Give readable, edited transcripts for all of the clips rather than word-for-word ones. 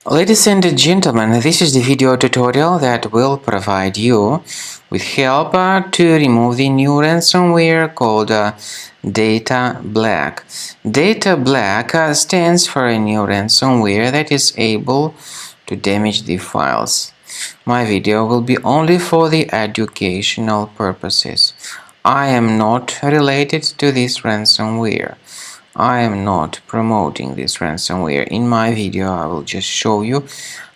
Ladies and gentlemen, this is the video tutorial that will provide you with help to remove the new ransomware called Datablack. Datablack stands for a new ransomware that is able to damage the files. My video will be only for the educational purposes. I am not related to this ransomware. I am not promoting this ransomware. In my video, I will just show you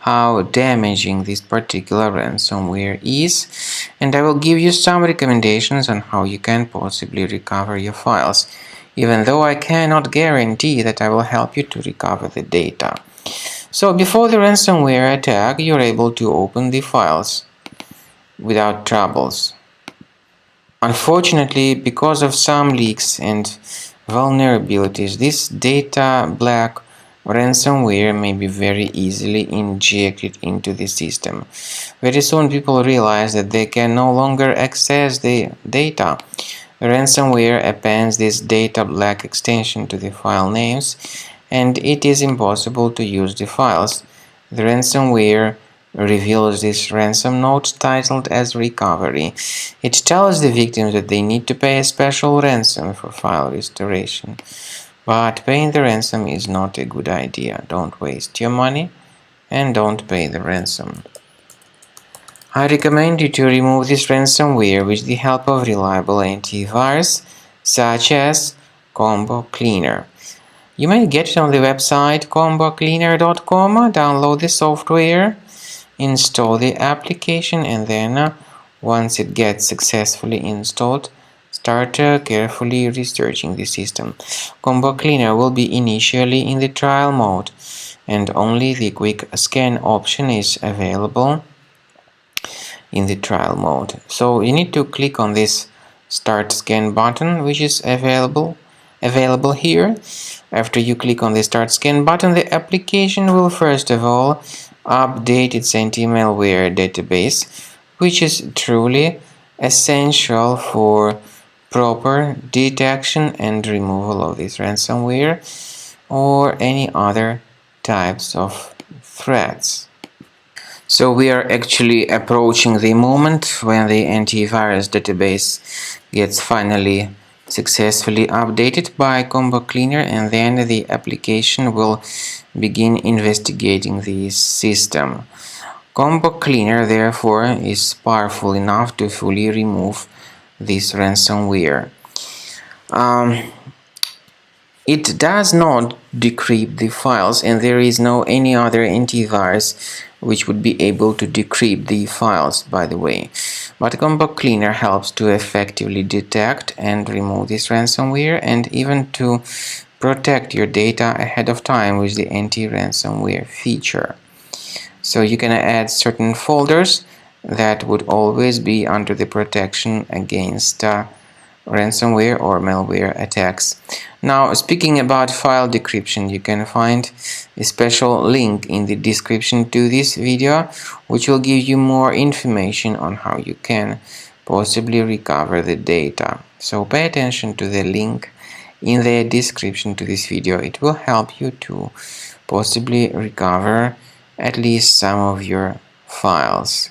how damaging this particular ransomware is, and I will give you some recommendations on how you can possibly recover your files, even though I cannot guarantee that I will help you to recover the data. So before the ransomware attack, you're able to open the files without troubles. Unfortunately, because of some leaks and vulnerabilities, this Datablack ransomware may be very easily injected into the system. Very soon people realize that they can no longer access the data. The ransomware appends this Datablack extension to the file names, and it is impossible to use the files. The ransomware reveals this ransom note titled as recovery. It tells the victims that they need to pay a special ransom for file restoration. But paying the ransom is not a good idea. Don't waste your money and don't pay the ransom. I recommend you to remove this ransomware with the help of reliable antivirus such as Combo Cleaner. You may get it on the website combocleaner.com, download the software, install the application, and then once it gets successfully installed, start carefully researching the system. Combo Cleaner will be initially in the trial mode, and only the quick scan option is available in the trial mode. So you need to click on this start scan button, which is available here. After you click on the start scan button, the application will first of all update its anti-malware database, which is truly essential for proper detection and removal of this ransomware or any other types of threats. So we are actually approaching the moment when the antivirus database gets finally successfully updated by Combo Cleaner, and then the application will begin investigating the system. Combo Cleaner therefore is powerful enough to fully remove this ransomware. It does not decrypt the files, and there is no any other antivirus which would be able to decrypt the files, by the way. But Combo Cleaner helps to effectively detect and remove this ransomware, and even to protect your data ahead of time with the anti-ransomware feature. So you can add certain folders that would always be under the protection against ransomware or malware attacks. Now, speaking about file decryption, you can find a special link in the description to this video, which will give you more information on how you can possibly recover the data. So pay attention to the link in the description to this video. It will help you to possibly recover at least some of your files.